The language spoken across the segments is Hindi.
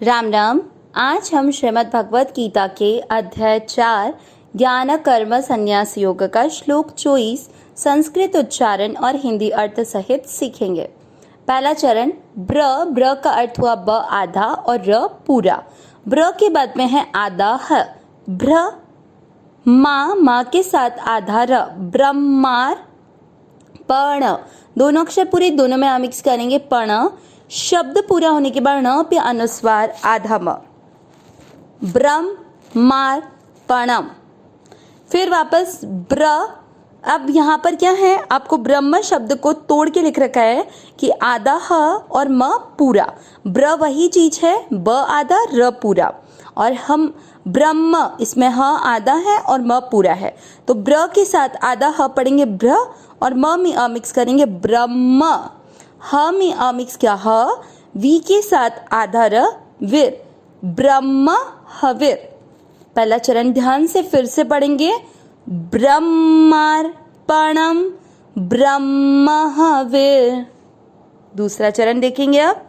राम राम। आज हम श्रीमद् भगवत गीता के अध्याय 4 ज्ञान कर्म संन्यास योग का श्लोक 24 संस्कृत उच्चारण और हिंदी अर्थ सहित सीखेंगे। पहला चरण ब्र। ब्र का अर्थ हुआ ब आधा और र पूरा। ब्र के बाद में है आधा ह। भ्र माँ के साथ आधा र। ब्रह्मार पण, दोनों अक्षर पूरे, दोनों में मिक्स करेंगे पण। शब्द पूरा होने के बाद न पे अनुस्वार आधा म। ब्रह्मार्पणम। फिर वापस ब्र। अब यहाँ पर क्या है, आपको ब्रह्म शब्द को तोड़ के लिख रखा है कि आधा ह और म पूरा। ब्र वही चीज है, ब आधा र पूरा, और हम ब्रह्म इसमें ह आधा है और म पूरा है, तो ब्र के साथ आधा ह पढ़ेंगे ब्र और म में अ मिक्स करेंगे ब्रह्म। ह में अ मिक्स क्या ह, वी के साथ आधा र वीर, ब्रह्म हवीर। पहला चरण ध्यान से फिर से पढ़ेंगे ब्रह्मार्पणम ब्रह्म हवीर। दूसरा चरण देखेंगे अब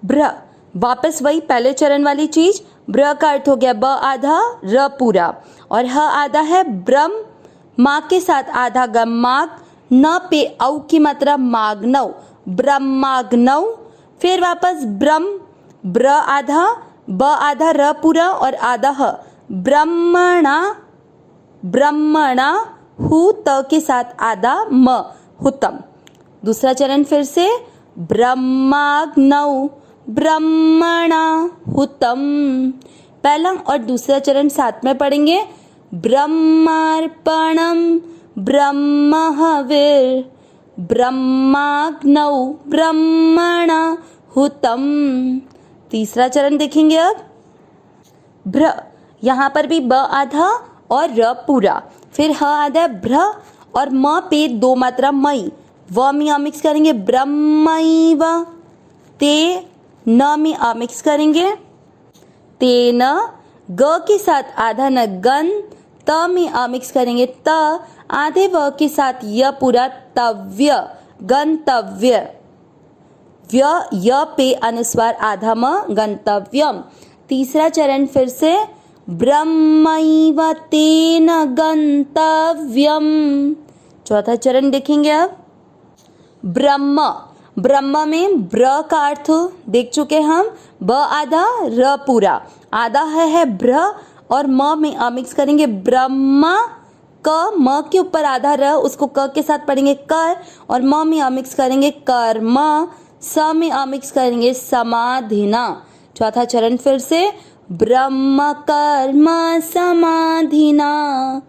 ब्र। वापस वही पहले चरण वाली चीज, ब्र का अर्थ हो गया ब आधा र पूरा और ह आधा है ब्रह्म, माँ के साथ आधा गम माग, न पे औ की मात्रा माग्नव, ब्रह्माग्नव। फिर वापस ब्रह्म, ब्र आधा ब आधा र पूरा और आधा ह, ब्रह्मणा ब्रह्मणा, हु त के साथ आधा म, हुतम। दूसरा चरण फिर से ब्रह्माग्नौ ब्रह्मणा हुतम। पहला और दूसरा चरण साथ में पढ़ेंगे ब्रह्मार्पणम ब्रह्म हवीर, ब्रह्माग्नौ ब्रह्मणा हुतम। तीसरा चरण देखेंगे अब भ्र। यहाँ पर भी ब आधा और र पूरा, फिर ह आधा भ्र और म पे दो मात्रा मई, व में आ मिक्स करेंगे ब्रह्मैव, ते न में आ मिक्स करेंगे तेन, ग के साथ आधा न गन, त में आ मिक्स करेंगे त, आधे व के साथ य पूरा तव्य, गंतव्य, व्य य पे अनुस्वार आधा म, गंतव्यम। तीसरा चरण फिर से ब्रह्मैव तेन गंतव्यम। चौथा चरण देखेंगे अब ब्रह्म। ब्रह्म में ब्र का अर्थ देख चुके हम, ब आधा र पूरा, आधा है ब्र और म में अ मिक्स करेंगे ब्रह्म, क म के ऊपर आधा र, उसको क के साथ पढ़ेंगे कर और म में अ मिक्स करेंगे कर्म, स में अ मिक्स करेंगे समाधिना। चौथा चरण फिर से ब्रह्म कर्म समाधिना।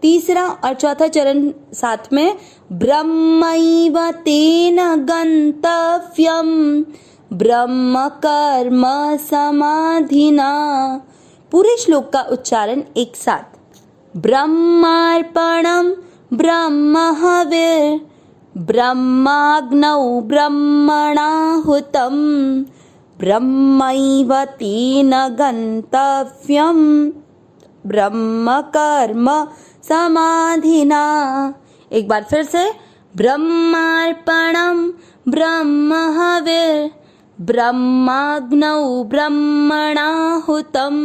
तीसरा और चौथा चरण साथ में ब्रह्मैव तेन गंतव्यम ब्रह्म कर्म समाधिना। पूरे श्लोक का उच्चारण एक साथ ब्रह्मार्पणम ब्रह्म हवीर, ब्रह्माग्नौ ब्रह्मणाहुतम, ब्रह्मैव तेन गंतव्यम ब्रह्म कर्म समाधिना। एक बार फिर से ब्रह्मार्पणम ब्रह्म हवीर, ब्रह्माग्नौ ब्रह्मणाहुतम,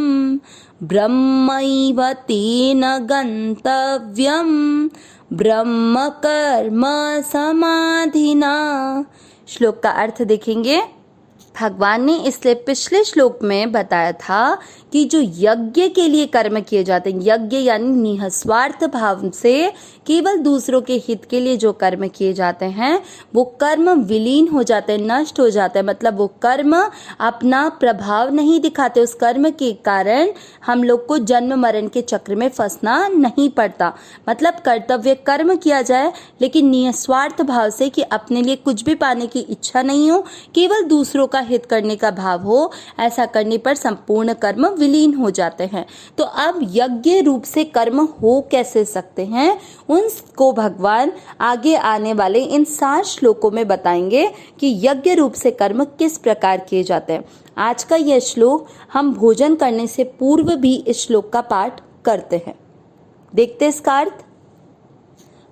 ब्रह्मैव तेन गंतव्यम ब्रह्म कर्म समाधिना। श्लोक का अर्थ देखेंगे। भगवान ने इसलिए पिछले श्लोक में बताया था कि जो यज्ञ के लिए कर्म किए जाते हैं, यज्ञ यानी निस्वार्थ भाव से केवल दूसरों के हित के लिए जो कर्म किए जाते हैं, वो कर्म विलीन हो जाते हैं, नष्ट हो जाते हैं। मतलब वो कर्म अपना प्रभाव नहीं दिखाते, उस कर्म के कारण हम लोग को जन्म मरण के चक्र में फंसना नहीं पड़ता। मतलब कर्तव्य कर्म किया जाए लेकिन निस्वार्थ भाव से, कि अपने लिए कुछ भी पाने की इच्छा नहीं हो, केवल दूसरों का हित करने का भाव हो। ऐसा करने पर संपूर्ण कर्म विलीन हो जाते हैं। तो अब यज्ञ रूप से कर्म हो कैसे सकते हैं, उनको भगवान आगे आने वाले इन 7 श्लोकों में बताएंगे कि यज्ञ रूप से कर्म किस प्रकार किए जाते हैं। आज का यह श्लोक हम भोजन करने से पूर्व भी इस श्लोक का पाठ करते हैं। देखते हैं इसका अर्थ।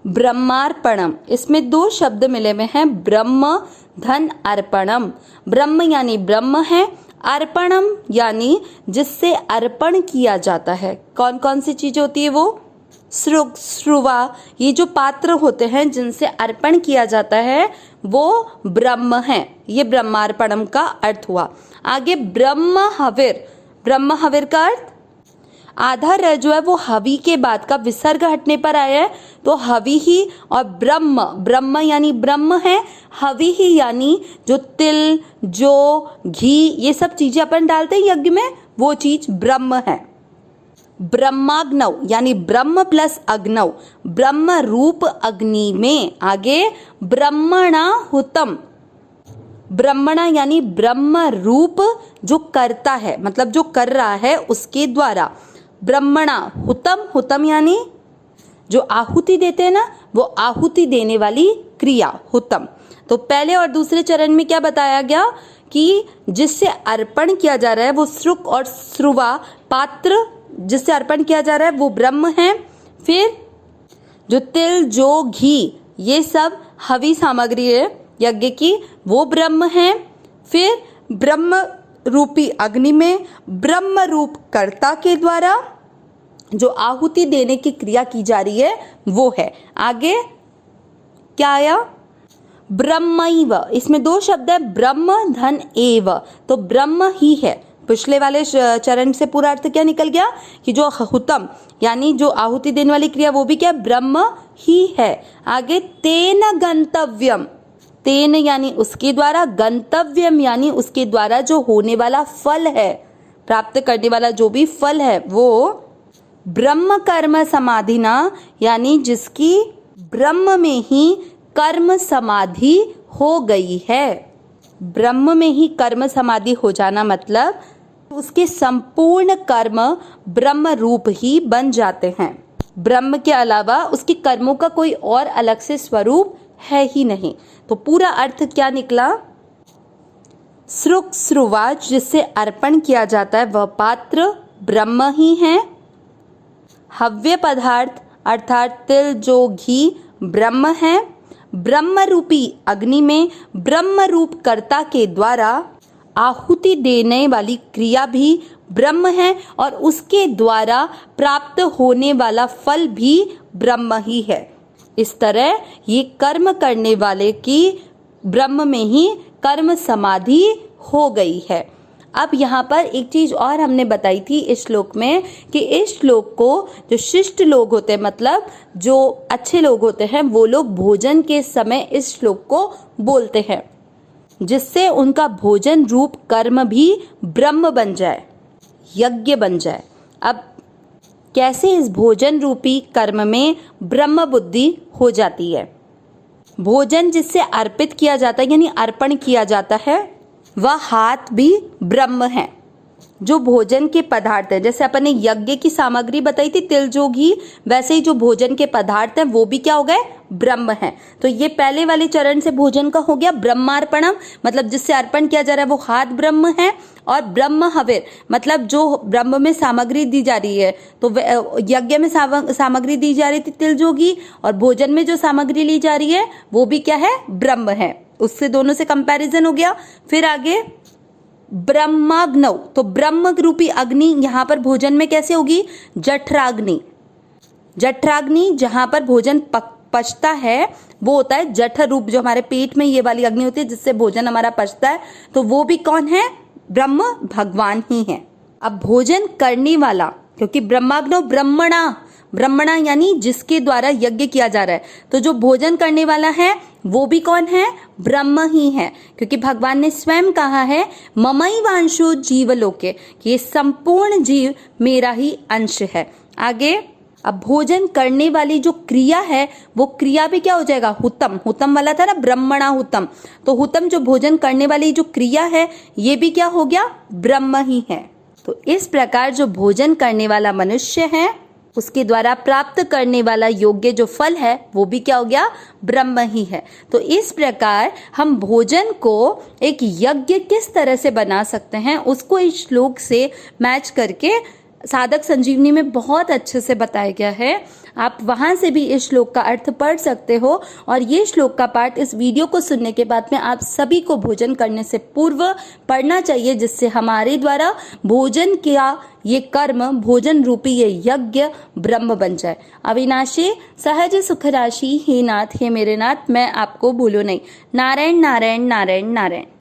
ब्रह्मार्पणम, इसमें 2 शब्द मिले हुए हैं, ब्रह्म धन अर्पणम। ब्रह्म यानी ब्रह्म है, अर्पणम यानी जिससे अर्पण किया जाता है। कौन कौन सी चीजें होती है वो? श्रुक, श्रुवा, ये जो पात्र होते हैं जिनसे अर्पण किया जाता है वो ब्रह्म है। ये ब्रह्मार्पणम का अर्थ हुआ। आगे ब्रह्म हविर, ब्रह्म हविर का अर्थ आधा र जो है वो हवि के बाद का विसर्ग हटने पर आया है, तो हवि ही, और ब्रह्म, ब्रह्म यानी ब्रह्म है, हवि ही यानी जो तिल, जो घी, ये सब चीजें अपन डालते हैं यज्ञ में, वो चीज ब्रह्म है। ब्रह्माग्नव यानी ब्रह्म प्लस अग्नव, ब्रह्म रूप अग्नि में। आगे ब्रह्मणाहुतम, ब्रह्मणा यानी ब्रह्म रूप जो करता है, मतलब जो कर रहा है उसके द्वारा। ब्रह्मणा हुतम, हुतम यानी जो आहुति देते हैं ना, वो आहुति देने वाली क्रिया हुतम। तो पहले और दूसरे चरण में क्या बताया गया कि जिससे अर्पण किया जा रहा है वो श्रुक और श्रुवा, पात्र जिससे अर्पण किया जा रहा है वो ब्रह्म है। फिर जो तिल, जो घी, ये सब हवि सामग्री है यज्ञ की, वो ब्रह्म है। फिर ब्रह्म रूपी अग्नि में ब्रह्म रूप कर्ता के द्वारा जो आहुति देने की क्रिया की जा रही है वो है। आगे क्या आया? ब्रह्मैव, इसमें दो शब्द है, ब्रह्म धन एव, तो ब्रह्म ही है। पिछले वाले चरण से पूरा अर्थ क्या निकल गया कि जो हुतम यानी जो आहुति देने वाली क्रिया वो भी क्या? ब्रह्म ही है। आगे तेन गंतव्यम, तेन यानी उसके द्वारा, गंतव्यम यानी उसके द्वारा जो होने वाला फल है, प्राप्त करने वाला जो भी फल है वो ब्रह्म कर्म समाधिना यानी जिसकी ब्रह्म में ही कर्म समाधि हो गई है। ब्रह्म में ही कर्म समाधि हो जाना मतलब उसके संपूर्ण कर्म ब्रह्म रूप ही बन जाते हैं। ब्रह्म के अलावा उसके कर्मों का कोई और अलग से स्वरूप है ही नहीं। तो पूरा अर्थ क्या निकला? श्रुक श्रुवा जिससे अर्पण किया जाता है वह पात्र ब्रह्म ही है। हव्य पदार्थ अर्थात तिल, जो घी, ब्रह्म है। ब्रह्म रूपी अग्नि में ब्रह्म रूप कर्ता के द्वारा आहुति देने वाली क्रिया भी ब्रह्म है और उसके द्वारा प्राप्त होने वाला फल भी ब्रह्म ही है। इस तरह ये कर्म करने वाले की ब्रह्म में ही कर्म समाधि हो गई है। अब यहाँ पर एक चीज और हमने बताई थी इस श्लोक में कि इस श्लोक को जो शिष्ट लोग होते हैं, मतलब जो अच्छे लोग होते हैं, वो लोग भोजन के समय इस श्लोक को बोलते हैं जिससे उनका भोजन रूप कर्म भी ब्रह्म बन जाए, यज्ञ बन जाए। अब कैसे इस भोजन रूपी कर्म में ब्रह्म बुद्धि हो जाती है? भोजन जिससे अर्पित किया जाता है यानी अर्पण किया जाता है वह हाथ भी ब्रह्म है। जो भोजन के पदार्थ है, जैसे अपन ने यज्ञ की सामग्री बताई थी तिल, जो घी, वैसे ही जो भोजन के पदार्थ हैं वो भी क्या हो गए? ब्रह्म है। तो ये पहले वाले चरण से भोजन का हो गया ब्रह्मार्पणम, मतलब जिससे अर्पण किया जा रहा है वो हाथ ब्रह्म है। और ब्रह्म हविर मतलब जो ब्रह्म में सामग्री दी जा रही है, तो यज्ञ में सामग्री दी जा रही थी तिल, जो घी, और भोजन में जो सामग्री ली जा रही है वो भी क्या है? ब्रह्म है। उससे दोनों से कंपैरिजन हो गया। फिर आगे ब्रह्माग्नव, तो ब्रह्म रूपी अग्नि यहाँ पर भोजन में कैसे होगी? जठराग्नि। जठराग्नि जहाँ पर भोजन पचता है वो होता है जठर रूप, जो हमारे पेट में ये वाली अग्नि होती है जिससे भोजन हमारा पचता है, तो वो भी कौन है? ब्रह्म भगवान ही है। अब भोजन करने वाला, क्योंकि ब्रह्माग्नव ब्रह्मणा, ब्रह्मणा यानी जिसके द्वारा यज्ञ किया जा रहा है, तो जो भोजन करने वाला है वो भी कौन है? ब्रह्म ही है, क्योंकि भगवान ने स्वयं कहा है ममैवांशो जीवलोके, कि ये संपूर्ण जीव मेरा ही अंश है। आगे अब भोजन करने वाली जो क्रिया है वो क्रिया भी क्या हो जाएगा? हुतम। हुतम वाला था ना ब्रह्मणा हुतम, तो हुतम जो भोजन करने वाली जो क्रिया है ये भी क्या हो गया? ब्रह्म ही है। तो इस प्रकार जो भोजन करने वाला मनुष्य है उसके द्वारा प्राप्त करने वाला योग्य जो फल है वो भी क्या हो गया? ब्रह्म ही है। तो इस प्रकार हम भोजन को एक यज्ञ किस तरह से बना सकते हैं उसको इस श्लोक से मैच करके साधक संजीवनी में बहुत अच्छे से बताया गया है। आप वहां से भी इस श्लोक का अर्थ पढ़ सकते हो। और ये श्लोक का पाठ इस वीडियो को सुनने के बाद में आप सभी को भोजन करने से पूर्व पढ़ना चाहिए, जिससे हमारे द्वारा भोजन का ये कर्म, भोजन रूपी ये यज्ञ ब्रह्म बन जाए। अविनाशी सहज सुख राशि हे नाथ, हे मेरे नाथ, मैं आपको भूलूं नहीं। नारायण नारायण नारायण नारायण।